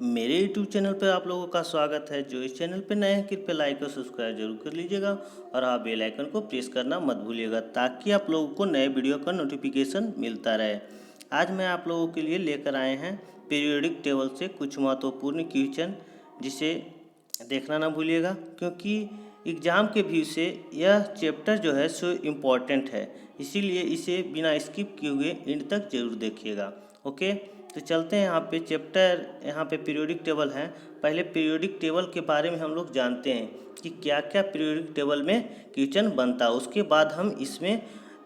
मेरे YouTube channel पर आप लोगों का स्वागत है। जो इस चैनल पर नए हैं कृपया लाइक और सब्सक्राइब जरूर कर लीजिएगा और हाँ बेल आइकन को प्रेस करना मत भूलिएगा ताकि आप लोगों को नए वीडियो का नोटिफिकेशन मिलता रहे। आज मैं आप लोगों के लिए लेकर आए हैं पीरियोडिक टेबल से कुछ महत्वपूर्ण क्वेश्चन, जिसे देखना ना भूलिएगा क्योंकि एग्ज़ाम के व्यू से यह चैप्टर जो है सो इम्पॉर्टेंट है, इसीलिए इसे बिना स्किप किए हुए एंड तक जरूर देखिएगा। ओके, तो चलते हैं यहाँ पे चैप्टर, यहाँ पे पीरियोडिक टेबल है। पहले पीरियोडिक टेबल के बारे में हम लोग जानते हैं कि क्या क्या पीरियोडिक टेबल में क्वेश्चन बनता है। उसके बाद हम इसमें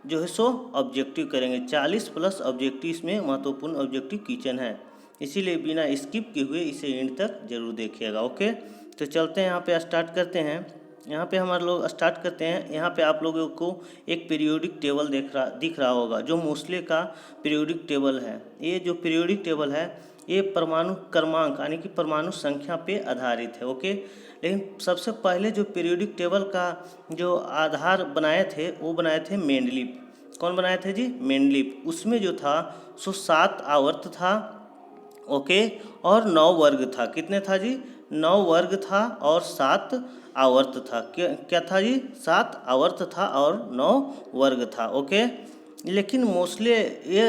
जो है सो ऑब्जेक्टिव करेंगे। 40 प्लस ऑब्जेक्टिव इसमें महत्वपूर्ण ऑब्जेक्टिव क्वेश्चन है, इसीलिए बिना स्किप किए हुए इसे एंड तक जरूर देखिएगा। ओके, तो चलते हैं यहाँ पे स्टार्ट करते हैं। यहाँ पे हमारे लोग स्टार्ट करते हैं। यहाँ पे आप लोगों को एक पीरियोडिक टेबल दिख रहा होगा जो मोस्ले का पीरियोडिक टेबल है। ये जो पीरियोडिक टेबल है ये परमाणु क्रमांक यानी कि परमाणु संख्या पे आधारित है। ओके, लेकिन सबसे पहले जो पीरियोडिक टेबल का जो आधार बनाए थे वो बनाए थे मेंडलीव। कौन बनाए थे जी? मेंडलीव। उसमें जो था सो 7 आवर्त था। ओके, और 9 वर्ग था। कितने था जी? 9 वर्ग था और 7 आवर्त था। क्या था जी? 7 आवर्त था और 9 वर्ग था। ओके, लेकिन मोस्टली ये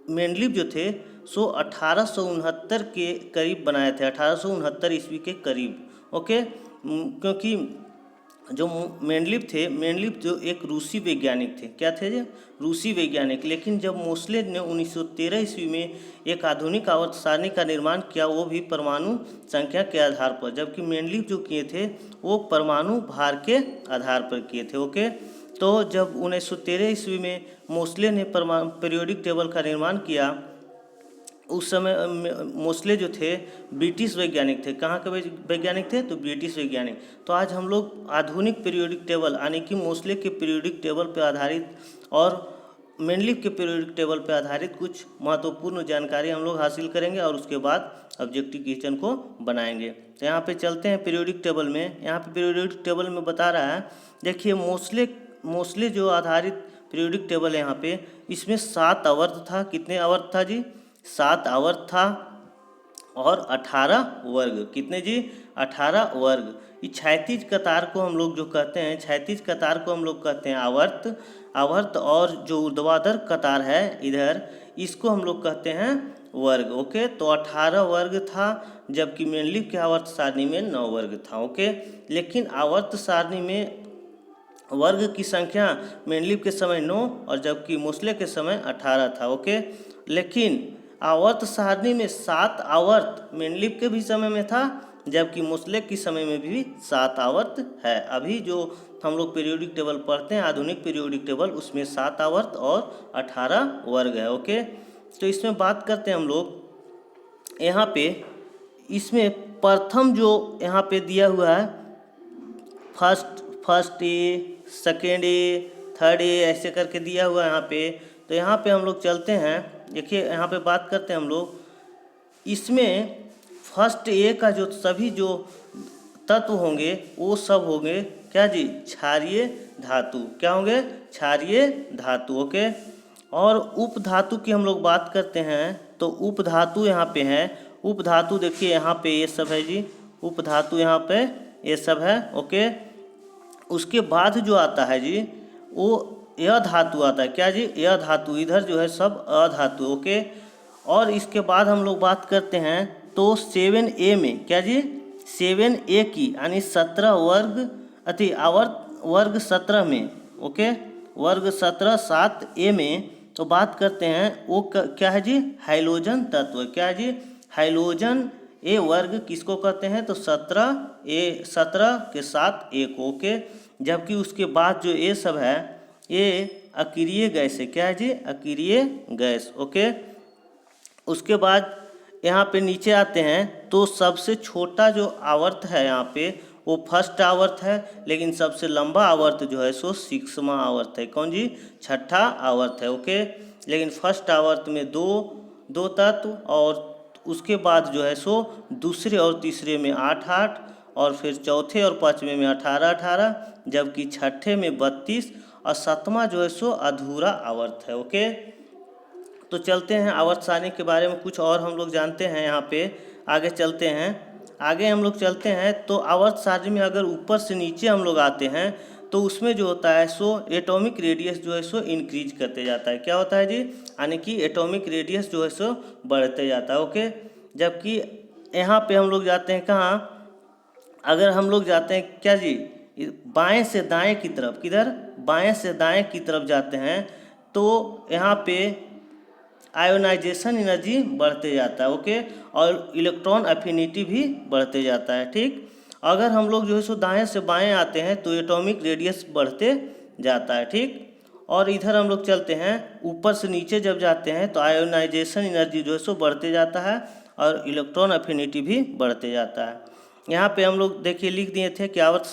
मेंडलीव जो थे सो 1869 के करीब बनाए थे, 1869 ईस्वी के करीब। ओके, क्योंकि जो मेंडलीव थे, मेंडलीव जो एक रूसी वैज्ञानिक थे। क्या थे जी? रूसी वैज्ञानिक। लेकिन जब मोस्ले ने 1913 ईस्वी में एक आधुनिक आवर्त सारणी का निर्माण किया, वो भी परमाणु संख्या के आधार पर, जबकि मेंडलीव जो किए थे वो परमाणु भार के आधार पर किए थे। ओके, तो जब 1913 ईस्वी में मोस्ले ने पीरियोडिक टेबल का निर्माण किया, उस समय मोस्ले जो थे ब्रिटिश वैज्ञानिक थे। कहाँ के वैज्ञानिक थे? तो ब्रिटिश वैज्ञानिक। तो आज हम लोग आधुनिक पीरियोडिक टेबल यानी कि मोस्ले के पीरियोडिक टेबल पर आधारित और मेंडलीव के पीरियोडिक टेबल पर आधारित कुछ महत्वपूर्ण जानकारी हम लोग हासिल करेंगे और उसके बाद ऑब्जेक्टिव क्वेश्चन को बनाएंगे। तो यहाँ पे चलते हैं पीरियोडिक टेबल में। यहाँ पे पीरियोडिक टेबल में बता रहा है, देखिए मोस्ले जो आधारित पीरियोडिक टेबल है यहाँ पे, इसमें 7 आवर्त था। कितने आवर्त था जी? 7 आवर्त था और 18 वर्ग। कितने जी? 18 वर्ग। ये क्षैतिज कतार को हम लोग जो कहते हैं, क्षैतिज कतार को हम लोग कहते हैं आवर्त और जो ऊर्ध्वाधर कतार है इधर, इसको हम लोग कहते हैं वर्ग। ओके, तो 18 वर्ग था, जबकि मेंडलीव के आवर्त सारणी में 9 वर्ग था। ओके, लेकिन आवर्त सारणी में वर्ग की संख्या मेंडलीव के समय 9 और जबकि मोस्ले के समय 18 था। ओके, लेकिन आवर्त सारणी में 7 आवर्त मेंडलीव के भी समय में था, जबकि मोस्ले के समय में भी 7 आवर्त है। अभी जो हम लोग पीरियोडिक टेबल पढ़ते हैं, आधुनिक पीरियोडिक टेबल, उसमें 7 आवर्त और 18 वर्ग है। ओके, तो इसमें बात करते हैं हम लोग। यहाँ पे इसमें प्रथम जो यहाँ पे दिया हुआ है first A, second A, third ए, ऐसे करके दिया हुआ है यहाँ पे। तो यहाँ पे हम लोग चलते हैं। देखिए यहाँ पे बात करते हैं हम लोग। इसमें फर्स्ट ए का जो सभी जो तत्व होंगे वो सब होंगे क्या जी? क्षारीय धातु। क्या होंगे? क्षारीय धातु। ओके, और उप धातु की हम लोग बात करते हैं तो उप धातु यहाँ पे है। उप धातु देखिए यहाँ पे ये सब है जी, उप धातु यहाँ पे ये सब है। ओके, उसके बाद जो आता है जी वो यह धातु आता है। क्या जी? यह धातु। इधर जो है सब अधातु। ओके, और इसके बाद हम लोग बात करते हैं तो 7A में, क्या जी? 7A की यानी 17 वर्ग अति आवर्त वर्ग 17 में। ओके, वर्ग 17 7A में तो बात करते हैं वो क्या है जी? हाइलोजन तत्व। क्या है जी? हाइलोजन ए वर्ग किसको कहते हैं? तो 17 के साथ एक। ओके, जबकि उसके बाद जो ये सब है ये अक्रिय गैस है। क्या है जी? अक्रिय गैस। ओके, उसके बाद यहाँ पे नीचे आते हैं तो सबसे छोटा जो आवर्त है यहाँ पे वो फर्स्ट आवर्त है, लेकिन सबसे लंबा आवर्त जो है सो 6वां आवर्त है। कौन जी? 6ठा आवर्त है। ओके, लेकिन फर्स्ट आवर्त में दो तत्व और उसके बाद जो है सो दूसरे और तीसरे में 8 और फिर चौथे और पाँचवें में 18, जबकि छठे में 32 और 7वां जो है सो अधूरा आवर्त है। ओके, तो चलते हैं आवर्त सारणी के बारे में कुछ और हम लोग जानते हैं। यहाँ पे आगे चलते हैं। आगे हम लोग चलते हैं तो आवर्त सारणी में अगर ऊपर से नीचे हम लोग आते हैं तो उसमें जो होता है सो एटॉमिक रेडियस जो है सो इंक्रीज करते जाता है। क्या होता है जी, यानी कि एटॉमिक रेडियस जो है सो बढ़ते जाता है। ओके, जबकि यहाँ पे हम लोग जाते हैं कहाँ, अगर हम लोग जाते हैं क्या जी, बाएं से दाएं की तरफ, किधर, बाएं से दाएं की तरफ जाते हैं तो यहाँ पे आयोनाइजेशन एनर्जी बढ़ते जाता है। ओके, और इलेक्ट्रॉन अफिनिटी भी बढ़ते जाता है। ठीक, अगर हम लोग जो है सो दाएं से बाएं आते हैं तो एटॉमिक रेडियस बढ़ते जाता है। ठीक, और इधर हम लोग चलते हैं, ऊपर से नीचे जब जाते हैं तो आयोनाइजेशन एनर्जी जो है सो बढ़ते जाता है और इलेक्ट्रॉन अफिनिटी भी बढ़ते जाता है। यहाँ पे हम लोग देखिए लिख दिए थे कि आवर्त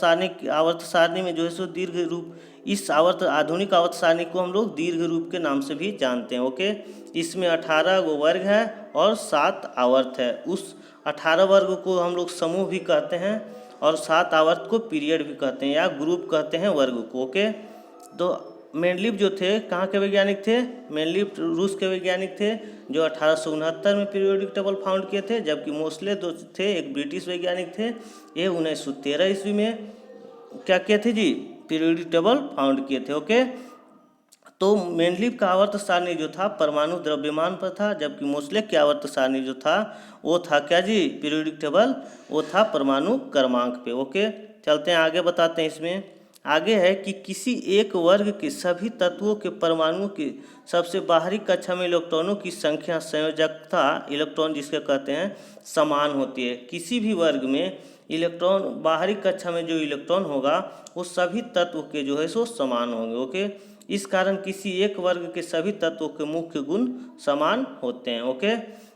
सारणी में जो है सो दीर्घ रूप, इस आधुनिक आवर्त सारणी को हम लोग दीर्घ रूप के नाम से भी जानते हैं। ओके, इसमें 18 गो वर्ग है और 7 आवर्त है। उस 18 वर्ग को हम लोग समूह भी कहते हैं और 7 आवर्त को पीरियड भी कहते हैं या ग्रुप कहते हैं वर्ग को। ओके, तो मेंडलीव जो थे कहाँ के वैज्ञानिक थे, मेंडलीव रूस के वैज्ञानिक थे जो 1869 में पीरियोडिक टेबल फाउंड किए थे, जबकि मोस्ले जो थे एक ब्रिटिश वैज्ञानिक थे, ये 1913 ईस्वी में क्या किए थे जी, पीरियोडिक टेबल फाउंड किए थे। ओके, तो मेंडलीव का आवर्त सारणी जो था परमाणु द्रव्यमान पर था, जबकि मोस्ले की आवर्त सारणी जो था वो था क्या जी, पीरियोडिक टेबल, वो था परमाणु क्रमांक पे। ओके, चलते हैं आगे, बताते हैं इसमें। आगे है कि किसी एक वर्ग के सभी तत्वों के परमाणुओं की सबसे बाहरी कक्षा में इलेक्ट्रॉनों की संख्या, संयोजकता, इलेक्ट्रॉन जिसके कहते हैं, समान होती है। किसी भी वर्ग में इलेक्ट्रॉन, बाहरी कक्षा में जो इलेक्ट्रॉन होगा वो सभी तत्व के जो है सो समान होंगे। ओके, इस कारण किसी एक वर्ग के सभी तत्वों के मुख्य गुण समान होते हैं। ओके,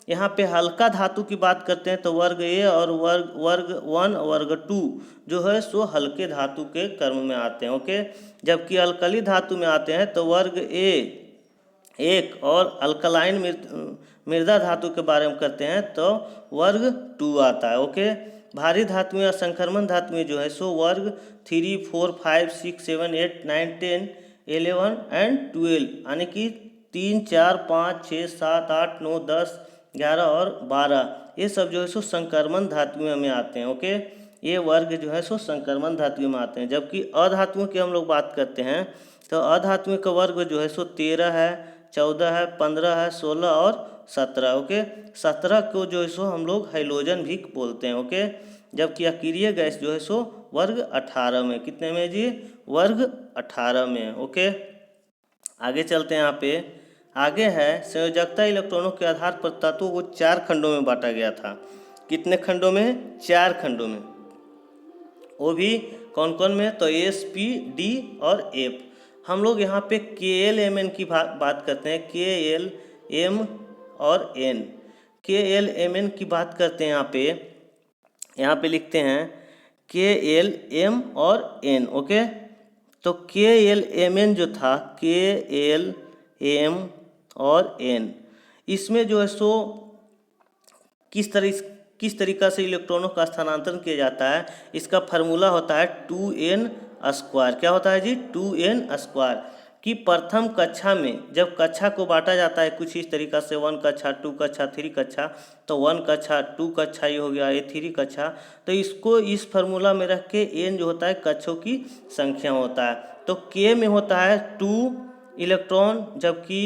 यहाँ पे हल्का धातु की बात करते हैं तो वर्ग ए और वर्ग 1 वर्ग 2 जो है सो हल्के धातु के क्रम में आते हैं। ओके, जबकि अल्कली धातु में आते हैं तो वर्ग ए 1 और अल्कलाइन मृदा धातु के बारे में करते हैं तो वर्ग 2 आता है। ओके, भारी धातु या संक्रमण धातु में जो है सो वर्ग 3, 4, 5, 6, 7, 8, 9, 10, 11 एंड 12, यानी कि 3, 4, 5, 6, 7, 8, 9, 10, 11 और 12, ये सब जो है सो संक्रमण धातुओं में आते हैं। ओके, ये वर्ग जो है सो संक्रमण धातुओं में आते हैं। जबकि अधातुओं की हम लोग बात करते हैं तो अधातुओं का वर्ग जो है सो 13 है, 14 है, 15 है, 16 और 17। ओके, 17 को जो है सो हम लोग हाइड्रोजन भी बोलते हैं। ओके, जबकि अक्रिय गैस जो है सो वर्ग 18 में, कितने में जी, वर्ग 18 में। ओके, आगे चलते हैं। यहाँ पे आगे है संयोजकता, इलेक्ट्रॉनों के आधार पर तत्वों को 4 खंडों में बांटा गया था। कितने खंडों में, 4 खंडों में, वो भी कौन कौन में, तो एस, पी, डी और एफ। हम लोग यहाँ पे के एल एम एन की बात करते हैं, के एल एम और एन, के एल एम एन की बात करते हैं। यहाँ पे लिखते हैं के एल एम और एन। ओके, तो के एल एम एन जो था, के एल एम और एन, इसमें जो है सो किस तरीक़ा से इलेक्ट्रॉनों का स्थानांतरण किया जाता है, इसका फार्मूला होता है 2n स्क्वायर। क्या होता है जी, 2n स्क्वायर। कि प्रथम कक्षा में जब कक्षा को बांटा जाता है कुछ इस तरीक़ा से, 1 कक्षा, 2 कक्षा, 3 कक्षा, तो 1 कक्षा, 2 कक्षा ये हो गया, ये 3 कक्षा, तो इसको इस फार्मूला में रख के n जो होता है कक्षों की संख्या होता है। तो k में होता है 2 इलेक्ट्रॉन, जबकि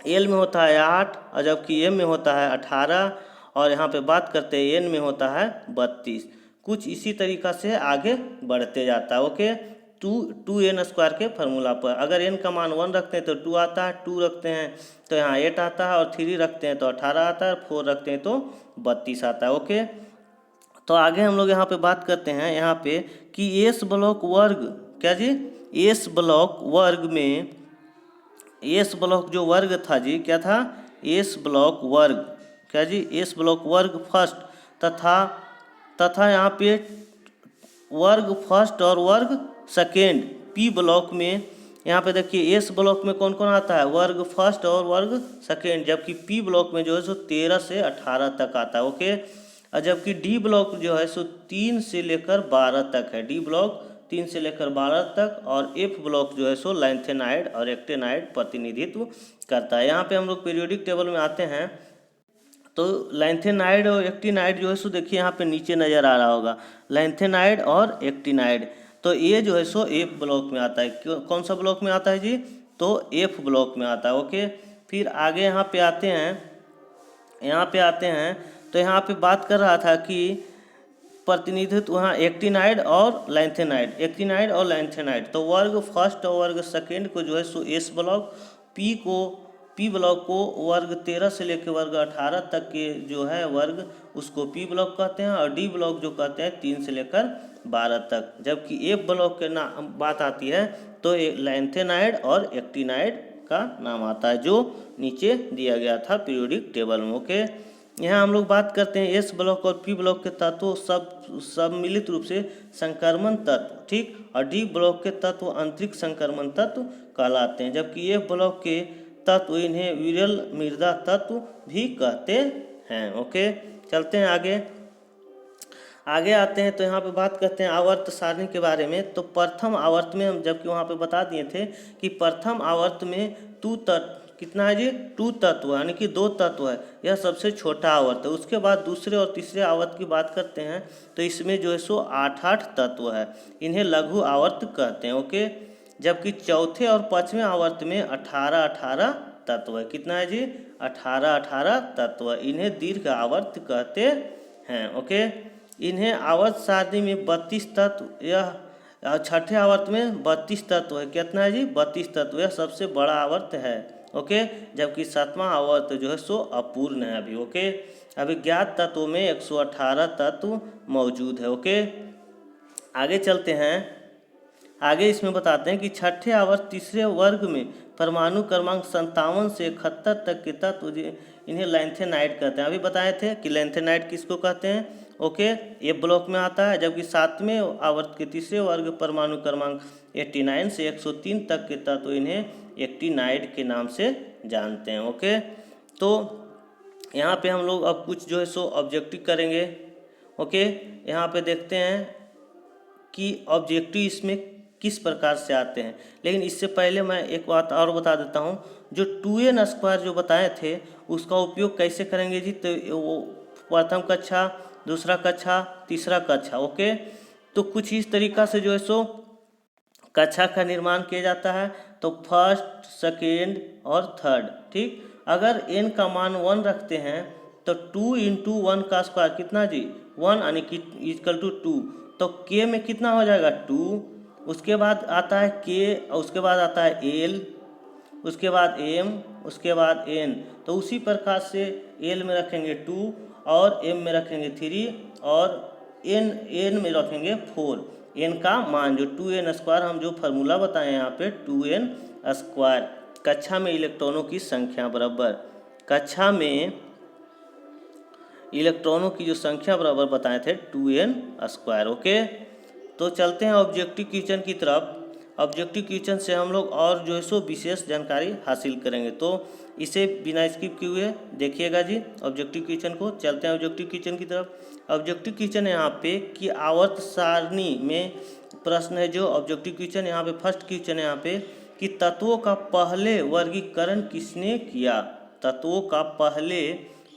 l में होता है 8 और जबकि m में होता है 18 और यहाँ पे बात करते हैं n में होता है 32। कुछ इसी तरीक़ा से आगे बढ़ते जाता है। ओके, 2n स्क्वायर के फार्मूला पर अगर n का मान 1 रखते हैं तो 2 आता है, 2 रखते हैं तो यहाँ 8 आता है और 3 रखते हैं तो 18 आता है, 4 रखते हैं तो 32 आता है। ओके, तो आगे हम लोग यहाँ पे बात करते हैं यहाँ पे कि एस ब्लॉक वर्ग, क्या जी, एस ब्लॉक वर्ग में, एस ब्लॉक जो वर्ग था जी, क्या था, एस ब्लॉक वर्ग, क्या जी, एस ब्लॉक वर्ग फर्स्ट तथा यहाँ पे वर्ग फर्स्ट और वर्ग सेकेंड पी ब्लॉक में। यहाँ पे देखिए एस ब्लॉक में कौन कौन आता है, वर्ग फर्स्ट और वर्ग सेकेंड, जबकि पी ब्लॉक में जो है सो 13 से 18 तक आता है। ओके, और जबकि डी ब्लॉक जो है सो 3 से लेकर 12 तक है, डी ब्लॉक 3 से लेकर 12 तक, और एफ ब्लॉक जो है सो लैंथेनाइड और एक्टेनाइड प्रतिनिधित्व करता है। यहाँ पे हम लोग पीरियोडिक टेबल में आते हैं तो लैंथेनाइड और एक्टिनाइड जो है सो देखिए यहाँ पे नीचे नज़र आ रहा होगा, लैंथेनाइड और एक्टिनाइड। तो ये जो है सो एफ ब्लॉक में आता है। कौन सा ब्लॉक में आता है जी? तो एफ ब्लॉक में आता है। ओके, फिर आगे यहाँ पे आते हैं, तो यहाँ पे बात कर रहा था कि प्रतिनिधित्व वहाँ एक्टिनाइड और लैंथेनाइड, तो वर्ग फर्स्ट और वर्ग सेकेंड को जो है सो एस ब्लॉक, पी ब्लॉक को वर्ग 13 से लेकर वर्ग 18 तक के जो है वर्ग उसको पी ब्लॉक कहते हैं, और डी ब्लॉक जो कहते हैं 3 से लेकर 12 तक। जबकि एफ ब्लॉक के नाम बात आती है तो लैंथेनाइड और एक्टिनाइड का नाम आता है, जो नीचे दिया गया था पीरियोडिक टेबल में। ओके, यहाँ हम लोग बात करते हैं एस ब्लॉक और पी ब्लॉक के तत्व सब सम्मिलित रूप से संक्रमण तत्व, ठीक, और डी ब्लॉक के तत्व आंतरिक संक्रमण तत्व कहलाते हैं। जबकि एफ ब्लॉक के तत्व इन्हें विरल मृदा तत्व भी कहते हैं। ओके, चलते हैं आगे आते हैं। तो यहाँ पे बात करते हैं आवर्त सारणी के बारे में। तो प्रथम आवर्त में हम जबकि वहाँ पे बता दिए थे कि प्रथम आवर्त में टू तत्व कितना है जी? 2 तत्व, यानी कि 2 तत्व है, यह सबसे छोटा आवर्त है। उसके बाद दूसरे और तीसरे आवर्त की बात करते हैं तो इसमें जो है सो 8 तत्व है, इन्हें लघु आवर्त कहते हैं। ओके, जबकि चौथे और पाँचवें आवर्त में 18 तत्व है। कितना है जी? 18 तत्व, इन्हें दीर्घ आवर्त कहते हैं। ओके, इन्हें आवर्त सारणी में 32 तत्व, यह छठे आवर्त में 32 तत्व है। कितना है जी? 32 तत्व, यह सबसे बड़ा आवर्त है। ओके, जबकि सातवां आवर्त जो है सो अपूर्ण है अभी। ओके, अभी ज्ञात तत्वों में 118 तत्व मौजूद है। ओके, आगे चलते हैं। आगे इसमें बताते हैं कि छठे आवर्त तीसरे वर्ग में परमाणु क्रमांक 57 से 71 तक के तत्व इन्हें लैंथेनाइड कहते हैं। अभी बताए थे कि लैंथेनाइड किसको कहते हैं। ओके, ए ब्लॉक में आता है। जबकि सातवें आवर्त के तीसरे वर्ग परमाणु क्रमांक 89 से 103 तक के तत्व इन्हें एक्टिनाइड के नाम से जानते हैं। ओके, तो यहाँ पे हम लोग अब कुछ जो है सो ऑब्जेक्टिव करेंगे। ओके, यहाँ पे देखते हैं कि ऑब्जेक्टिव इसमें किस प्रकार से आते हैं। लेकिन इससे पहले मैं एक बात और बता देता हूँ, जो 2n² जो बताए थे उसका उपयोग कैसे करेंगे जी? तो वो प्रथम कक्षा, दूसरा कक्षा, तीसरा कक्षा। ओके, तो कुछ इस तरीका से जो है सो कक्षा का निर्माण किया जाता है। तो फर्स्ट, सेकेंड और थर्ड, ठीक। अगर n का मान 1 रखते हैं तो 2 × 1 का स्क्वायर कितना जी? 1, यानी कि इक्वल टू 2। तो k में कितना हो जाएगा? 2। उसके बाद आता है k, और उसके बाद आता है l, उसके बाद m, उसके बाद n। तो उसी प्रकार से l में रखेंगे 2 और m में रखेंगे 3 और n में रखेंगे 4। n का मान जो 2n² हम जो फार्मूला बताए यहाँ पे 2n²। कक्षा में इलेक्ट्रॉनों की संख्या बराबर, कक्षा में इलेक्ट्रॉनों की जो संख्या बराबर बताए थे 2n²। ओके, तो चलते हैं ऑब्जेक्टिव क्वेश्चन की तरफ। ऑब्जेक्टिव क्वेश्चन से हम लोग और जो है सो विशेष जानकारी हासिल करेंगे, तो इसे बिना स्किप किए हुए देखिएगा जी ऑब्जेक्टिव क्वेश्चन को। चलते हैं ऑब्जेक्टिव क्वेश्चन की तरफ। ऑब्जेक्टिव क्वेश्चन यहाँ पे कि आवर्त सारणी में प्रश्न है जो ऑब्जेक्टिव क्वेश्चन यहाँ पे फर्स्ट क्वेश्चन है यहाँ पे कि तत्वों का पहले वर्गीकरण किसने किया? तत्वों का पहले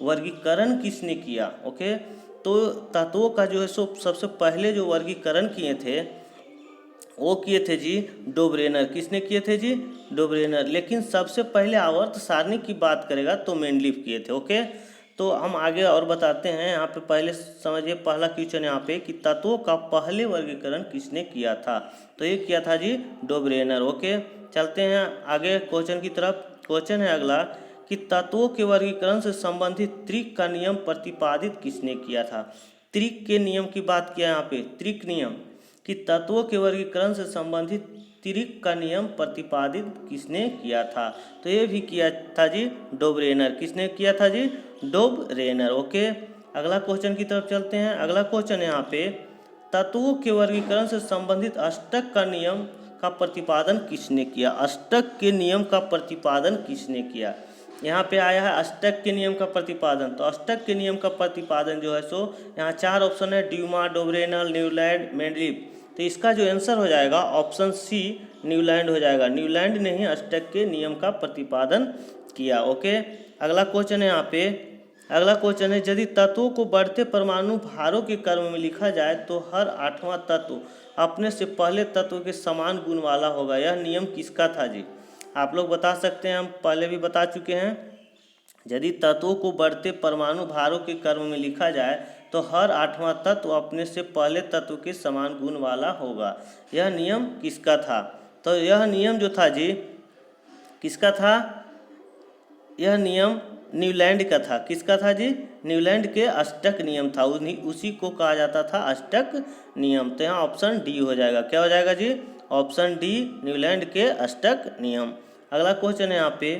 वर्गीकरण किसने किया? ओके, तो तत्वों का जो है सो सबसे पहले जो वर्गीकरण किए थे वो किए थे जी डोब्रेनर। किसने किए थे जी? डोब्रेनर। लेकिन सबसे पहले आवर्त सारणी की बात करेगा तो मेंडलीफ किए थे। ओके, तो हम आगे और बताते हैं। यहाँ पे पहले समझिए पहला क्वेश्चन यहाँ पे कि तत्वों का पहले वर्गीकरण किसने किया था? तो ये किया था जी डोब्रेनर। ओके, चलते हैं आगे क्वेश्चन की तरफ। क्वेश्चन है अगला कि तत्वों के वर्गीकरण से संबंधित त्रिक का नियम प्रतिपादित किसने किया था? त्रिक के नियम की बात किया यहाँ पे, त्रिक नियम कि तत्वों के वर्गीकरण से संबंधित त्रिक का नियम प्रतिपादित किसने किया था? तो ये भी किया था जी डोब्रेनर। किसने किया था जी? डोब्रेनर। ओके, अगला क्वेश्चन की तरफ चलते हैं। अगला क्वेश्चन यहाँ पे तत्वों के वर्गीकरण से संबंधित अष्टक का नियम का प्रतिपादन किसने किया? अष्टक के नियम का प्रतिपादन किसने किया? यहाँ पे आया है अष्टक के नियम का प्रतिपादन। तो अष्टक के नियम का प्रतिपादन जो है सो यहाँ 4 ऑप्शन है, ड्यूमा, डोब्रेनर, न्यूलैंड, मेंडलीफ। तो इसका जो आंसर हो जाएगा ऑप्शन सी न्यूलैंड हो जाएगा। न्यूलैंड ने ही अष्टक के नियम का प्रतिपादन किया। ओके, अगला क्वेश्चन है यहाँ पे अगला क्वेश्चन है, यदि तत्वों को बढ़ते परमाणु भारों के क्रम में लिखा जाए तो हर 8वां तत्व अपने से पहले तत्व के समान गुण वाला होगा। यह नियम किसका था जी? आप लोग बता सकते हैं, हम पहले भी बता चुके हैं। यदि तत्वों को बढ़ते परमाणु भारों के क्रम में लिखा जाए तो हर 8वां तत्व अपने से पहले तत्व के समान गुण वाला होगा। यह नियम किसका था? तो यह नियम जो था जी, किसका था? यह नियम न्यूलैंड का था। किसका था जी? न्यूलैंड के अष्टक नियम था, उसी को कहा जाता था अष्टक नियम। तो यहाँ ऑप्शन डी हो जाएगा। क्या हो जाएगा जी? ऑप्शन डी, न्यूलैंड के अष्टक नियम। अगला क्वेश्चन है यहाँ पे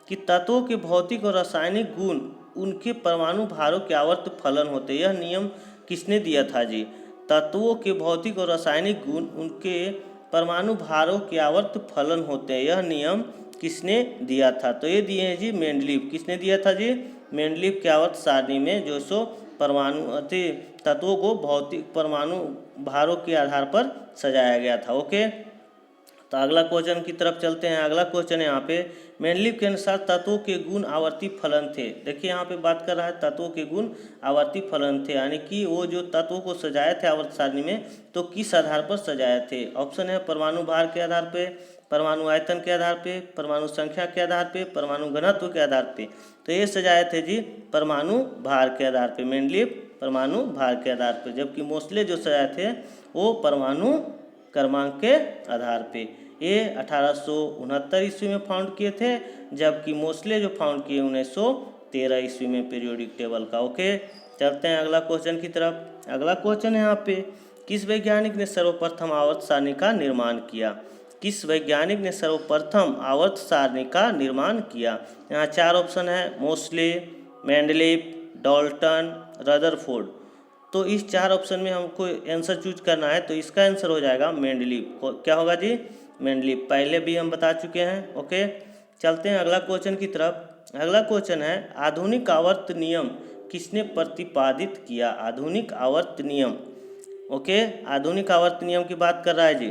कि तत्वों के भौतिक और रासायनिक गुण उनके परमाणु भारों के आवर्त फलन होते। यह नियम किसने दिया था जी? तत्वों के भौतिक और रासायनिक गुण उनके परमाणु भारों के आवर्त फलन होते हैं। यह नियम किसने दिया था? तो ये दिए हैं जी मेंडलीव। किसने दिया था जी? मेंडलीव के आवर्त सारणी में जो सो परमाणु तत्वों को भौतिक परमाणु भारों के आधार पर सजाया गया था। ओके, तो अगला क्वेश्चन की तरफ चलते हैं। अगला क्वेश्चन है यहाँ पे, मेंडलीव के अनुसार तत्वों के गुण आवर्ती फलन थे। देखिए यहाँ पे बात कर रहा है तत्वों के गुण आवर्ती फलन थे, यानी कि वो जो तत्वों को सजाए थे आवर्त सारणी में, तो किस आधार पर सजाए थे? ऑप्शन है परमाणु भार के आधार पे, परमाणु आयतन के आधार पे, परमाणु संख्या के आधार पे, परमाणु घनत्व के आधार पे। तो ये सजाए थे जी परमाणु भार के आधार पे, मेंडलीव परमाणु भार के आधार पे, जबकि मोस्ले जो सजाए थे वो परमाणु क्रमांक के आधार पे। ये 1869 ईस्वी में फाउंड किए थे, जबकि मोस्ले जो फाउंड किए 1913 ईस्वी में पीरियोडिक टेबल का। ओके, चलते हैं अगला क्वेश्चन की तरफ। अगला क्वेश्चन है यहाँ पे, किस वैज्ञानिक ने सर्वप्रथम आवर्त सारणी का निर्माण किया? किस वैज्ञानिक ने सर्वप्रथम आवर्त सारणी का निर्माण किया? यहाँ 4 ऑप्शन है, मोस्ले, मेंडलीव, डाल्टन, रदरफोर्ड। तो इस 4 ऑप्शन में हमको आंसर चूज करना है, तो इसका आंसर हो जाएगा मेंडलीव। क्या होगा जी? मेंडलीव। पहले भी हम बता चुके हैं। ओके, चलते हैं अगला क्वेश्चन की तरफ। अगला क्वेश्चन है, आधुनिक आवर्त नियम किसने प्रतिपादित किया? आधुनिक आवर्त नियम। ओके, आधुनिक आवर्त नियम की बात कर रहा है जी।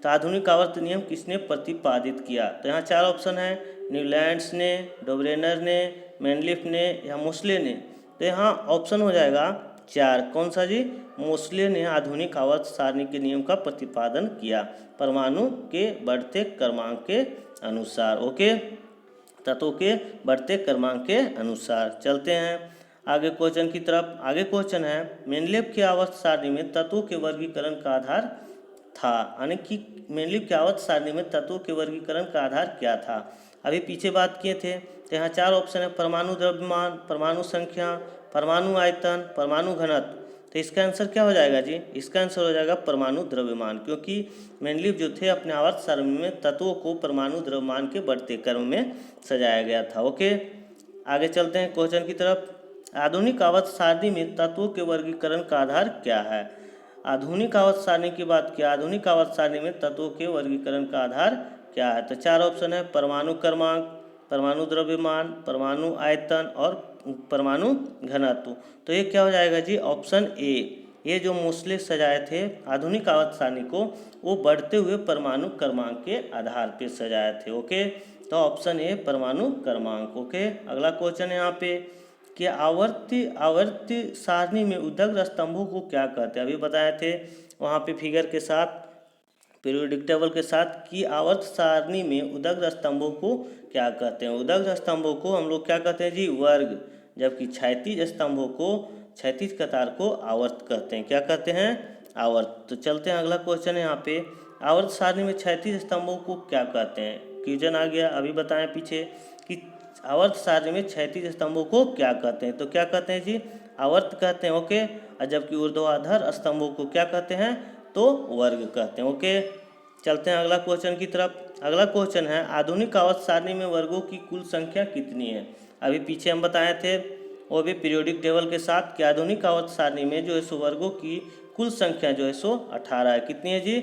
तो आधुनिक आवर्त नियम किसने प्रतिपादित किया? तो यहाँ 4 ऑप्शन है, न्यूलैंड्स ने, डोब्रेनर ने, मेंडलीव ने या मोस्ले ने। तो यहाँ ऑप्शन हो जाएगा 4। कौन सा जी? मोस्ले ने आधुनिक आवर्त सारणी के नियम का प्रतिपादन किया परमाणु के बढ़ते क्रमांक के अनुसार। ओके, तत्वों के बढ़ते क्रमांक के अनुसार। चलते हैं आगे क्वेश्चन की तरफ। आगे क्वेश्चन है, मेंडलीव की आवर्त सारणी में तत्वों के वर्गीकरण का आधार था, यानी कि मेंडलीव की आवर्त सारणी में तत्वों के वर्गीकरण का आधार क्या था? अभी पीछे बात किए थे। तो यहाँ 4 ऑप्शन है, परमाणु द्रव्यमान, परमाणु संख्या, परमाणु आयतन, परमाणु घनत्व। तो इसका आंसर क्या हो जाएगा जी? इसका आंसर हो जाएगा परमाणु द्रव्यमान, क्योंकि मेंडलीव जो थे अपने आवर्त सारणी में तत्वों को परमाणु द्रव्यमान के बढ़ते क्रम में सजाया गया था। ओके, आगे चलते हैं क्वेश्चन की तरफ। आधुनिक आवर्त सारणी में तत्वों के वर्गीकरण का आधार क्या है? आधुनिक आवर्त सारणी की बात किया, आधुनिक आवर्त सारणी में तत्वों के वर्गीकरण का आधार क्या है? तो 4 ऑप्शन है, परमाणु क्रमांक, परमाणु द्रव्यमान, परमाणु आयतन और परमाणु घनत्व। तो ये क्या हो जाएगा जी? Option A. ये जो मोस्ले सजाए थे आधुनिक आवर्त सारणी को, वो बढ़ते हुए परमाणु क्रमांक के आधार पे सजाए थे। ओके, तो ऑप्शन ए परमाणु क्रमांक। ओके, अगला क्वेश्चन है यहाँ पे कि आवर्ती सारणी में उदग्र स्तंभों को क्या कहते हैं? अभी बताए थे वहाँ पे फिगर के साथ, पीरियोडिक टेबल के साथ, कि आवर्त सारणी में उदग्र स्तंभों को क्या कहते हैं? उदग्र स्तंभों को हम लोग क्या कहते हैं जी? वर्ग। जबकि क्षैतिज स्तंभों को, क्षैतिज कतार को आवर्त कहते हैं। क्या कहते हैं? आवर्त। तो चलते हैं अगला क्वेश्चन है यहाँ पे, आवर्त सारणी में क्षैतिज स्तंभों को क्या कहते हैं? क्वेश्चन आ गया, अभी बताएं पीछे कि आवर्त सारणी में क्षैतिज स्तंभों को क्या कहते हैं? तो क्या कहते हैं जी? आवर्त कहते हैं। ओके, और जबकि ऊर्ध्वाधर स्तंभों को क्या कहते हैं? तो वर्ग कहते हैं। ओके, चलते हैं अगला क्वेश्चन की तरफ। अगला क्वेश्चन है, आधुनिक आवर्त सारणी में वर्गों की कुल संख्या कितनी है? अभी पीछे हम बताए थे, वो भी पीरियोडिक टेबल के साथ, कि आधुनिक आवर्त सारणी में जो है सो वर्गों की कुल संख्या जो है सो 18 है। कितनी है जी?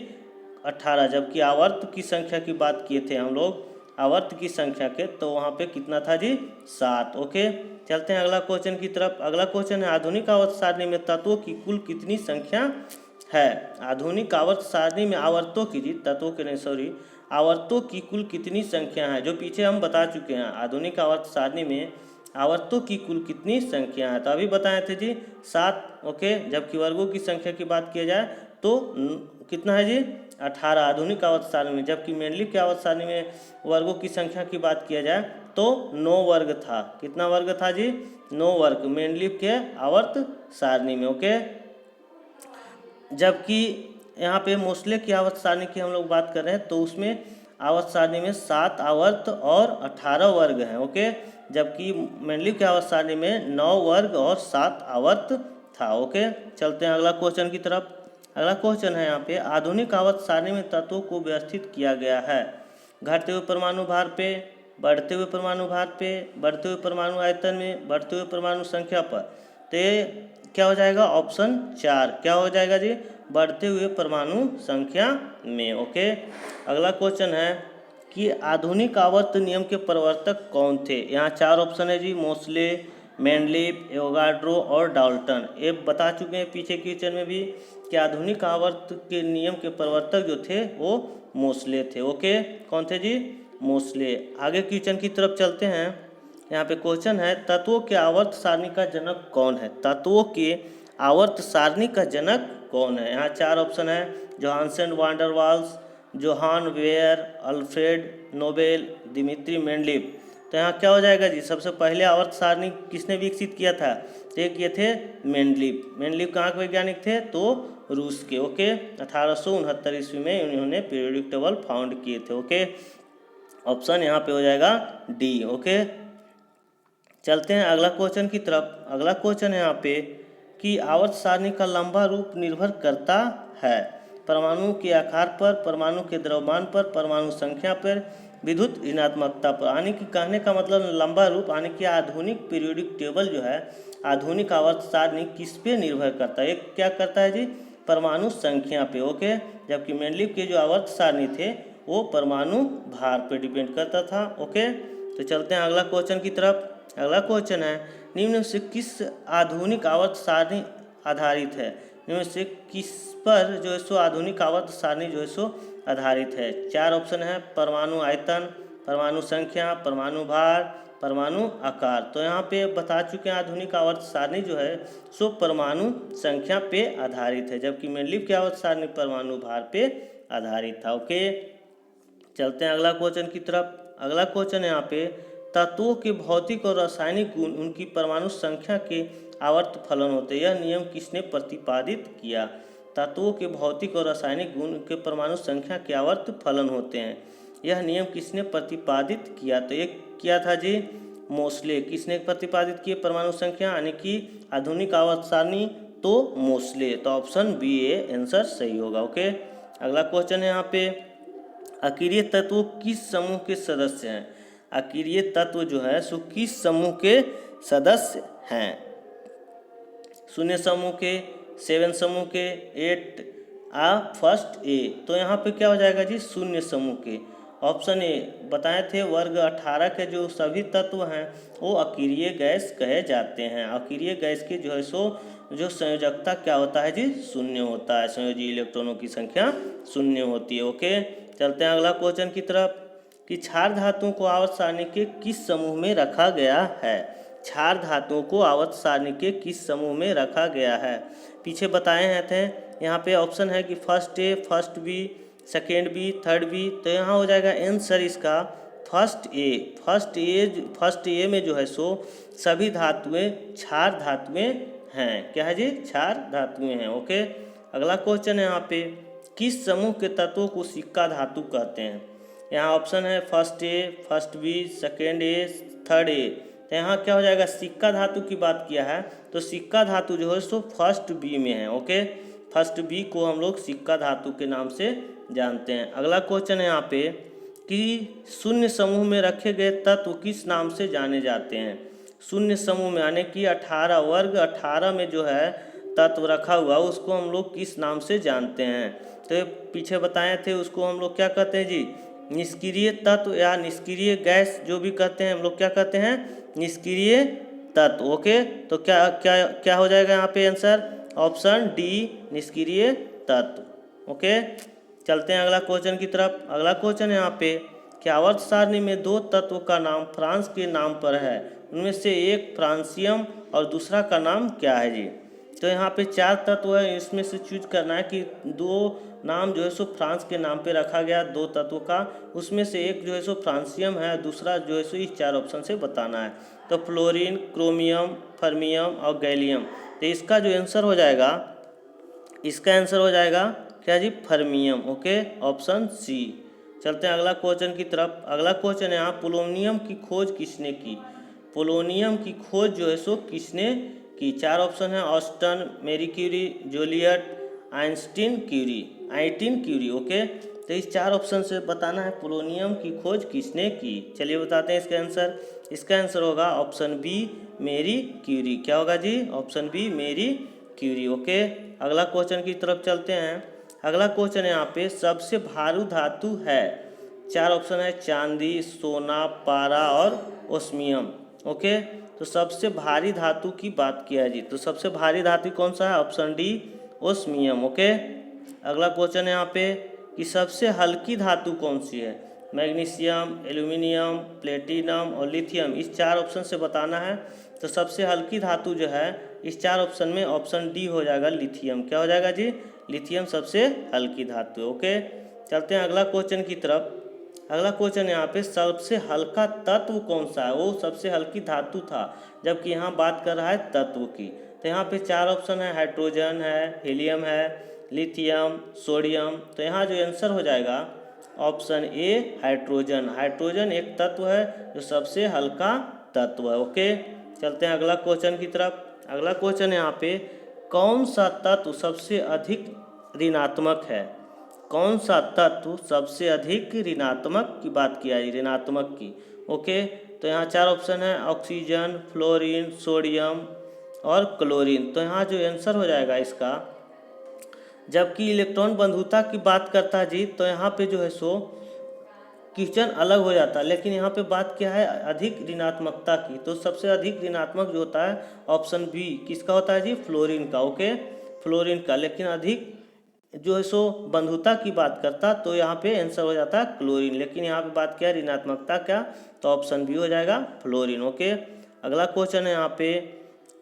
18। जबकि आवर्त की संख्या की बात किए थे हम लोग, आवर्त की संख्या के, तो वहाँ पे कितना था जी? 7। ओके, चलते हैं अगला क्वेश्चन की तरफ। अगला क्वेश्चन है, आधुनिक आवर्त सारणी में तत्वों की कुल कितनी संख्या है? आधुनिक आवर्त सारणी में आवर्तों की जी, तत्वों के नहीं सॉरी, आवर्तों की कुल कितनी संख्या है? जो पीछे हम बता चुके हैं, आधुनिक आवर्त सारणी में आवर्तों की कुल कितनी संख्या है। तो अभी बताए थे जी 7, ओके। जबकि वर्गों की संख्या की बात किया जाए तो कितना है जी 18 आधुनिक आवर्त सारणी में। जबकि मेंडलीव के आवर्त सारणी में वर्गों की संख्या की बात किया जाए तो 9 वर्ग था। कितना वर्ग था जी 9 वर्ग मेंडलीव के आवर्त सारणी में, ओके। जबकि यहाँ पे मोस्ले की आवर्त सारणी की हम लोग बात कर रहे हैं तो उसमें आवर्त सारणी में 7 आवर्त और 18 वर्ग हैं, ओके। जबकि मेंडलीव की आवर्त सारणी में 9 वर्ग और 7 आवर्त था, ओके। चलते हैं अगला क्वेश्चन की तरफ। अगला क्वेश्चन है यहाँ पे आधुनिक आवर्त सारणी में तत्वों को व्यवस्थित किया गया है घटते हुए परमाणु भार पे, बढ़ते हुए परमाणु भार पे, बढ़ते हुए परमाणु आयतन में, बढ़ते हुए परमाणु संख्या पर। तो ये क्या हो जाएगा ऑप्शन 4, क्या हो जाएगा जी बढ़ते हुए परमाणु संख्या में, ओके। अगला क्वेश्चन है कि आधुनिक आवर्त नियम के प्रवर्तक कौन थे। यहाँ 4 ऑप्शन है जी मोस्ले, मेंडलीव, एवोगाड्रो और डाल्टन। ये बता चुके हैं पीछे क्वेश्चन में भी कि आधुनिक आवर्त के नियम के प्रवर्तक जो थे वो मोस्ले थे, ओके। कौन थे जी मोस्ले। आगे क्वेश्चन की तरफ चलते हैं। यहाँ पे क्वेश्चन है तत्वों के आवर्त सारणी का जनक कौन है। तत्वों के आवर्त सारणी का जनक कौन है। यहाँ 4 ऑप्शन है Johannes van der Waals, Johann Weyer, Alfred Nobel, Dmitri Mendeleev. तो यहाँ क्या हो जाएगा जी सबसे पहले आवर्त सारणी किसने विकसित किया था। तो ये किए थे मेंडलीव। मेंडलीव कहाँ के वैज्ञानिक थे तो रूस के, ओके। 1869 ईस्वी में उन्होंने पीरियोडिक टेबल फाउंड किए थे, ओके। ऑप्शन यहाँ पे हो जाएगा डी, ओके। चलते हैं अगला क्वेश्चन की तरफ। अगला क्वेश्चन है यहाँ पे कि आवर्त सारणी का लंबा रूप निर्भर करता है परमाणु के आकार पर, परमाणु के द्रव्यमान पर, परमाणु संख्या पर, विद्युत ऋणात्मकता पर। यानी कि कहने का मतलब लंबा रूप यानी कि आधुनिक पीरियोडिक टेबल जो है आधुनिक आवर्त सारणी किस पे निर्भर करता है। एक क्या करता है जी परमाणु संख्या पे, ओके। जबकि मेंडलीव के जो आवर्त सारणी थे वो परमाणु भार पे डिपेंड करता था, ओके। तो चलते हैं अगला क्वेश्चन की तरफ। अगला क्वेश्चन है निम्न में से किस आधुनिक आवर्त सारणी आधारित है। निम्न में से किस पर जो है सो आधुनिक आवर्त सारणी जो है सो आधारित है। 4 ऑप्शन है परमाणु आयतन, परमाणु संख्या, परमाणु भार, परमाणु आकार। तो यहाँ पे बता चुके हैं आधुनिक आवर्त सारणी जो है सो परमाणु संख्या पे आधारित है। जबकि मेंडलीव की आवर्त सारणी परमाणु भार पे आधारित था, ओके। चलते हैं अगला क्वेश्चन की तरफ। अगला क्वेश्चन है यहाँ पे तत्वों के भौतिक और रासायनिक गुण उनकी परमाणु संख्या के आवर्त फलन होते हैं। यह नियम किसने प्रतिपादित किया। तत्वों के भौतिक और रासायनिक गुण के परमाणु संख्या के आवर्त फलन होते हैं, यह नियम किसने प्रतिपादित किया। तो एक किया था जी मोस्ले। किसने प्रतिपादित किए परमाणु संख्या यानी कि आधुनिक आवर्त सारणी तो मोस्ले। तो ऑप्शन बी ए आंसर सही होगा, ओके। अगला क्वेश्चन है यहाँ पे अकीरीय तत्व किस समूह के सदस्य हैं। अकीरीय तत्व जो है सो किस समूह के सदस्य हैं। शून्य समूह के, 7 समूह के, 8 फर्स्ट ए। तो यहाँ पे क्या हो जाएगा जी शून्य समूह के। ऑप्शन ए बताए थे वर्ग 18 के जो सभी तत्व हैं वो अकीरीय गैस कहे जाते हैं। अकीरीय गैस की जो है सो जो संयोजकता क्या होता है जी शून्य होता है। संयोजी इलेक्ट्रॉनों की संख्या शून्य होती है, ओके। चलते हैं अगला क्वेश्चन की तरफ कि क्षार धातुओं को आवर्त सारणी के किस समूह में रखा गया है। क्षार धातुओं को आवर्त सारणी के किस समूह में रखा गया है। पीछे बताए हैं थे यहाँ पे ऑप्शन है कि first A, first B, second B, third B. तो यहाँ हो जाएगा आंसर इसका फर्स्ट ए। फर्स्ट ए में जो है सो सभी धातुएं क्षार धातुएं हैं। क्या है जी क्षार धातुएं हैं, ओके। अगला क्वेश्चन है यहाँ पे किस समूह के तत्वों को सिक्का धातु कहते हैं। यहाँ ऑप्शन है first A, first B, second A, third A. तो यहाँ क्या हो जाएगा सिक्का धातु की बात किया है तो सिक्का धातु जो है सो फर्स्ट बी में है, ओके। फर्स्ट बी को हम लोग सिक्का धातु के नाम से जानते हैं। अगला क्वेश्चन है यहाँ पे कि शून्य समूह में रखे गए तत्व किस नाम से जाने जाते हैं। शून्य समूह में यानी कि 18 वर्ग 18 में जो है तत्व रखा हुआ उसको हम लोग किस नाम से जानते हैं। तो पीछे बताए थे उसको हम लोग क्या कहते हैं जी निष्क्रिय तत्व या निष्क्रिय गैस जो भी कहते हैं हम लोग क्या कहते हैं निष्क्रिय तत्व, ओके। तो क्या क्या क्या हो जाएगा यहाँ पे आंसर ऑप्शन डी निष्क्रिय तत्व, ओके। चलते हैं अगला क्वेश्चन की तरफ। अगला क्वेश्चन है यहाँ पे कि आवर्त सारणी में दो तत्व का नाम फ्रांस के नाम पर है, उनमें से एक फ्रांसियम और दूसरा का नाम क्या है जी। तो यहाँ पे चार तत्व है, इसमें से चूज करना है कि दो नाम जो है सो फ्रांस के नाम पे रखा गया दो तत्व का, उसमें से एक जो है सो फ्रांसियम है, दूसरा जो है सो इस चार ऑप्शन से बताना है। तो फ्लोरीन, क्रोमियम, फर्मियम और गैलियम। तो इसका जो आंसर हो जाएगा, इसका आंसर हो जाएगा क्या जी, फर्मियम। Okay, option C. चलते हैं अगला क्वेश्चन की तरफ। अगला क्वेश्चन है यहाँ, पोलोनियम की खोज किसने की। पोलोनियम की खोज जो है सो किसने की। चार ऑप्शन है, ऑस्टन, Marie Curie, Joliot, Einstein Curie. Okay, तो इस चार ऑप्शन से बताना है पोलोनियम की खोज किसने की। चलिए बताते हैं इसका आंसर। इसका आंसर होगा ऑप्शन बी, मैरी क्यूरी। क्या होगा जी, option B, Marie Curie. Okay, अगला क्वेश्चन की तरफ चलते हैं। अगला क्वेश्चन यहाँ पे, सबसे भारी धातु है। चार ऑप्शन है, चांदी, सोना, पारा और ओस्मियम। ओके, तो सबसे भारी धातु की बात किया है जी, तो सबसे भारी धातु कौन सा है, ऑप्शन डी, ओस्मियम। ओके, अगला क्वेश्चन है यहाँ पे कि सबसे हल्की धातु कौन सी है। मैग्नीशियम, एल्यूमिनियम, प्लेटिनम और लिथियम। इस चार ऑप्शन से बताना है। तो सबसे हल्की धातु जो है इस चार ऑप्शन में ऑप्शन डी हो जाएगा, लिथियम। क्या हो जाएगा जी, लिथियम सबसे हल्की धातु है। ओके, चलते हैं अगला क्वेश्चन की तरफ। अगला क्वेश्चन यहाँ पे, सबसे हल्का तत्व कौन सा है। वो सबसे हल्की धातु था, जबकि यहाँ बात कर रहा है तत्व की। तो यहाँ पे चार ऑप्शन है, हाइड्रोजन है, हीलियम है, लिथियम, सोडियम। तो यहाँ जो आंसर हो जाएगा ऑप्शन ए, हाइड्रोजन। हाइड्रोजन एक तत्व है जो सबसे हल्का तत्व है। ओके, चलते हैं अगला क्वेश्चन की तरफ। अगला क्वेश्चन यहाँ पे, कौन सा तत्व सबसे अधिक ऋणात्मक है। कौन सा तत्व सबसे अधिक ऋणात्मक की बात किया है, ऋणात्मक की। ओके, तो यहाँ चार ऑप्शन है, ऑक्सीजन, फ्लोरीन, सोडियम और क्लोरीन। तो यहाँ जो आंसर हो जाएगा इसका, जबकि इलेक्ट्रॉन बंधुता की बात करता है जी, तो यहाँ पे जो है सो क्वेश्चन अलग हो जाता है, लेकिन यहाँ पे बात क्या है, अधिक ऋणात्मकता की। तो सबसे अधिक ऋणात्मक जो होता है ऑप्शन बी, किसका होता है जी, फ्लोरीन का। ओके, फ्लोरीन का। लेकिन अधिक जो है सो बंधुता की बात करता, तो यहाँ पे आंसर हो जाता है क्लोरीन। लेकिन यहाँ पे बात क्या है, ऋणात्मकता क्या, तो ऑप्शन बी हो जाएगा, फ्लोरीन। ओके, अगला क्वेश्चन है यहाँ पे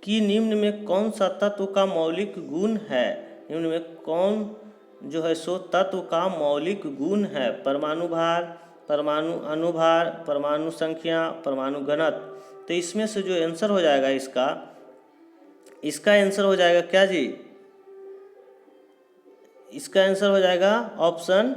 कि निम्न में कौन सा तत्व का मौलिक गुण है। निम्न में कौन जो है सो तत्व का मौलिक गुण है। परमाणु भार, परमाणु अनुभार, परमाणु संख्या, परमाणु घनत्व। तो इसमें से जो आंसर हो जाएगा इसका आंसर हो जाएगा क्या जी, इसका आंसर हो जाएगा ऑप्शन,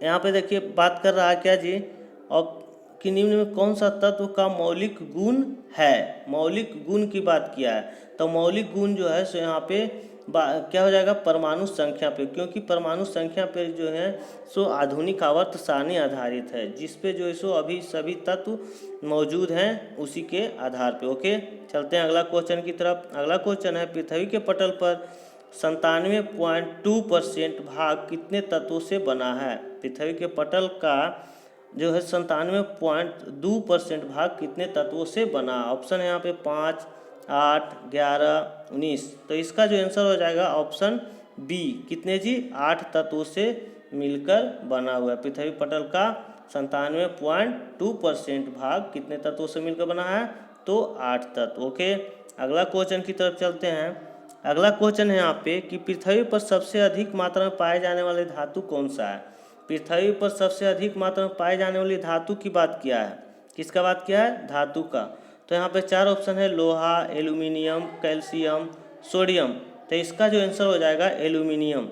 यहाँ पे देखिए बात कर रहा है क्या जी, और कि निम्न में कौन सा तत्व का मौलिक गुण है। मौलिक गुण की बात किया है, तो मौलिक गुण जो है सो यहाँ पे क्या हो जाएगा, परमाणु संख्या पे। क्योंकि परमाणु संख्या पे जो है सो आधुनिक आवर्त सारणी आधारित है, जिस पे जो है सो अभी सभी तत्व मौजूद हैं उसी के आधार पे। ओके, चलते हैं अगला क्वेश्चन की तरफ। अगला क्वेश्चन है, पृथ्वी के पटल पर 97.2% भाग कितने तत्वों से बना है। पृथ्वी के पटल का जो है 97.2% भाग कितने तत्वों से बना। ऑप्शन है यहाँ पे 5, 8, 11, 19। तो इसका जो आंसर हो जाएगा ऑप्शन बी, कितने जी, 8 तत्वों से मिलकर बना हुआ है। पृथ्वी पटल का 97.2% भाग कितने तत्वों से मिलकर बना है, तो 8 तत्व। ओके, अगला क्वेश्चन की तरफ चलते हैं। अगला क्वेश्चन है यहाँ पे कि पृथ्वी पर सबसे अधिक मात्रा में पाए जाने वाले धातु कौन सा है। पृथ्वी पर सबसे अधिक मात्रा में पाए जाने वाली धातु की बात किया है, किसका बात किया है, धातु का। तो यहाँ पे चार ऑप्शन है, लोहा, एल्यूमिनियम, कैल्शियम, सोडियम। तो इसका जो आंसर हो जाएगा एल्यूमिनियम,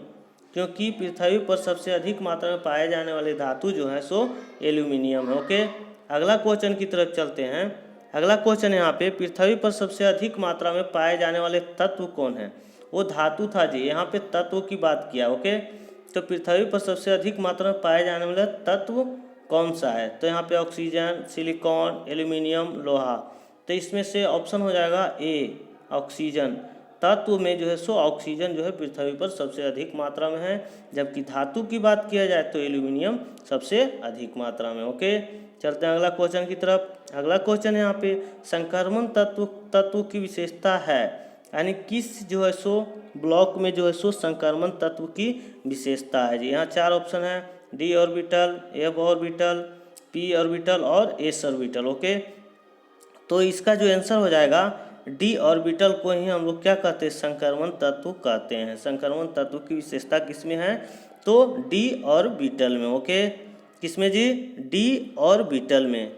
क्योंकि पृथ्वी पर सबसे अधिक मात्रा में पाए जाने वाले धातु जो है सो एल्यूमिनियम है। ओके, अगला क्वेश्चन की तरफ चलते हैं। अगला क्वेश्चन है यहाँ पे, पृथ्वी पर सबसे अधिक मात्रा में पाए जाने वाले तत्व कौन है। वो धातु था जी, यहाँ पे तत्व की बात किया। ओके, तो पृथ्वी पर सबसे अधिक मात्रा में पाए जाने वाला तत्व कौन सा है। तो यहाँ पे ऑक्सीजन, सिलिकॉन, एल्यूमिनियम, लोहा। तो इसमें से ऑप्शन हो जाएगा ए, ऑक्सीजन। तत्व में जो है सो ऑक्सीजन जो है पृथ्वी पर सबसे अधिक मात्रा में है, जबकि धातु की बात किया जाए तो एल्यूमिनियम सबसे अधिक मात्रा में। ओके, चलते हैं अगला क्वेश्चन की तरफ। अगला क्वेश्चन है यहाँ पे, संक्रमण तत्व की विशेषता है, यानी किस जो है सो ब्लॉक में जो है सो संक्रमण तत्व की विशेषता है जी। यहाँ चार ऑप्शन है, D orbital, F orbital, P orbital और एस ऑर्बिटल। ओके, तो इसका जो आंसर हो जाएगा डी ऑर्बिटल को ही हम लोग क्या कहते हैं, संक्रमण तत्व कहते हैं। संक्रमण तत्व की विशेषता किसमें है, तो डी ऑर्बिटल में। ओके, किसमें जी, डी ऑर्बिटल में।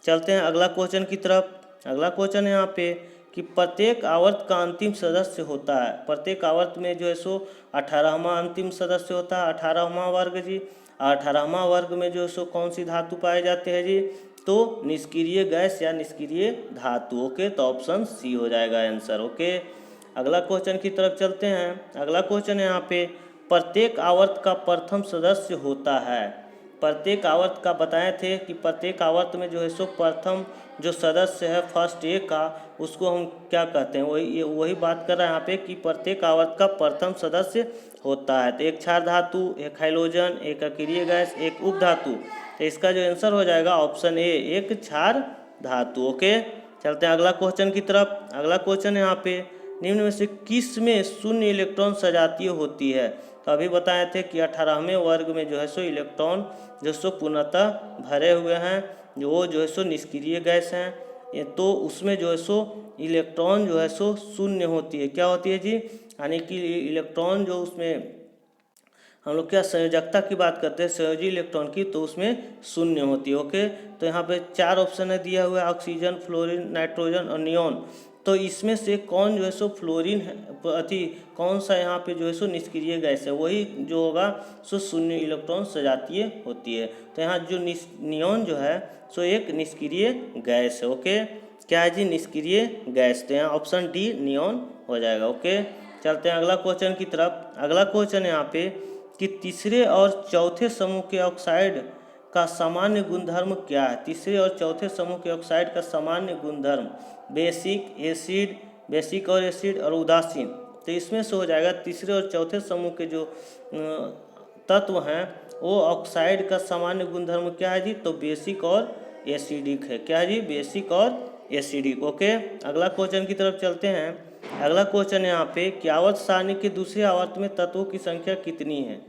चलते हैं अगला क्वेश्चन की तरफ। अगला क्वेश्चन है यहाँ पे कि प्रत्येक आवर्त का अंतिम सदस्य होता है। प्रत्येक आवर्त में जो है सो 18वां अंतिम सदस्य होता है, 18वां वर्ग जी। 18वां वर्ग में जो है सो कौन सी धातु पाए जाते हैं जी, तो निष्क्रिय गैस या निष्क्रिय धातु। ओके, तो ऑप्शन सी हो जाएगा आंसर। ओके, अगला क्वेश्चन की तरफ चलते हैं। अगला क्वेश्चन है यहाँ पे प्रत्येक आवर्त का प्रथम सदस्य होता है। प्रत्येक आवर्त का बताए थे कि प्रत्येक आवर्त में जो है सो प्रथम जो सदस्य है फर्स्ट ए का, उसको हम क्या कहते हैं, वही बात कर रहा है यहाँ पे कि प्रत्येक आवर्त का प्रथम सदस्य होता है। तो एक क्षार धातु, एक हाइड्रोजन, एक अक्रिय गैस, एक उपधातु। तो इसका जो आंसर हो जाएगा ऑप्शन ए, एक क्षार धातु। ओके, चलते हैं अगला क्वेश्चन की तरफ। अगला क्वेश्चन है यहाँ पे निम्न में से किस में शून्य इलेक्ट्रॉन सजातीय होती है। तो अभी बताए थे कि 18वें वर्ग में जो है सो इलेक्ट्रॉन जो सो पूर्णतः भरे हुए हैं, जो है सो निष्क्रिय गैस हैं, तो उसमें जो है सो इलेक्ट्रॉन जो है सो शून्य होती है। क्या होती है जी, यानी कि इलेक्ट्रॉन जो उसमें हम लोग क्या संयोजकता की बात करते हैं, संयोजी इलेक्ट्रॉन की, तो उसमें शून्य होती है। ओके, तो यहाँ पे 4 ऑप्शन है दिया हुआ है, ऑक्सीजन, फ्लोरीन, नाइट्रोजन और नियॉन। तो इसमें से कौन जो है सो फ्लोरीन है, कौन सा यहाँ पे जो है सो निष्क्रिय गैस है, वही जो होगा सो शून्य इलेक्ट्रॉन सजातीय होती है। तो यहाँ जो नियॉन जो है सो एक निष्क्रिय गैस है। ओके, क्या है जी, निष्क्रिय गैस। तो यहाँ ऑप्शन डी नियॉन हो जाएगा। ओके, चलते हैं अगला क्वेश्चन की तरफ। अगला क्वेश्चन है यहाँ पे कि तीसरे और चौथे समूह के ऑक्साइड का सामान्य गुणधर्म क्या है। तीसरे और चौथे समूह के ऑक्साइड का सामान्य गुणधर्म बेसिक, एसिड, बेसिक और एसिड और उदासीन। तो इसमें से हो जाएगा तीसरे और चौथे समूह के जो तत्व हैं वो ऑक्साइड का सामान्य गुणधर्म क्या है जी, तो बेसिक और एसिडिक है। क्या है जी, बेसिक और एसिडिक। ओके, अगला क्वेश्चन की तरफ चलते हैं। अगला क्वेश्चन है यहाँ पे कि आवर्त सारणी के दूसरे आवर्त में तत्वों की संख्या कितनी है।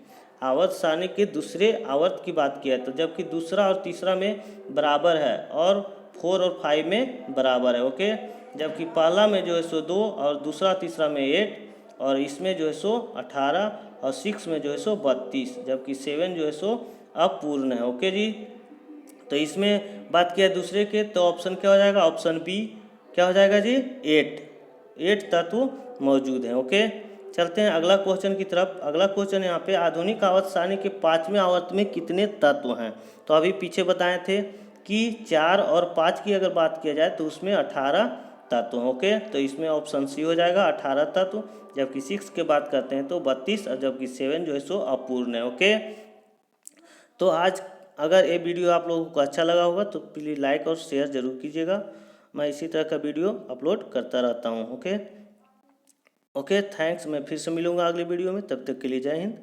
आवर्त सारणी के दूसरे आवर्त की बात किया है, तो जबकि दूसरा और तीसरा में बराबर है और 4 और 5 में बराबर है। ओके, जबकि पहला में जो है सो 2 और दूसरा तीसरा में 8 और इसमें जो है सो 18 और 6 में जो है सो 32, जबकि 7 जो है सो अपूर्ण है। ओके जी, तो इसमें बात किया दूसरे के, तो ऑप्शन क्या हो जाएगा, ऑप्शन बी क्या हो जाएगा जी, 8 तत्व मौजूद हैं। ओके, चलते हैं अगला क्वेश्चन की तरफ। अगला क्वेश्चन यहाँ पे आधुनिक आवर्त सारणी के 5वें आवर्त में कितने तत्व हैं। तो अभी पीछे बताए थे कि 4 और 5 की अगर बात किया जाए तो उसमें 18 तत्व। ओके, तो इसमें ऑप्शन सी हो जाएगा 18 तत्व, जबकि 6 की बात करते हैं तो 32 और जबकि 7 जो है सो अपूर्ण है। ओके, तो आज अगर ये वीडियो आप लोगों को अच्छा लगा होगा तो प्लीज़ लाइक और शेयर ज़रूर कीजिएगा। मैं इसी तरह का वीडियो अपलोड करता रहता हूँ। Okay, thanks. मैं फिर से मिलूँगा अगले वीडियो में, तब तक के लिए जय हिंद।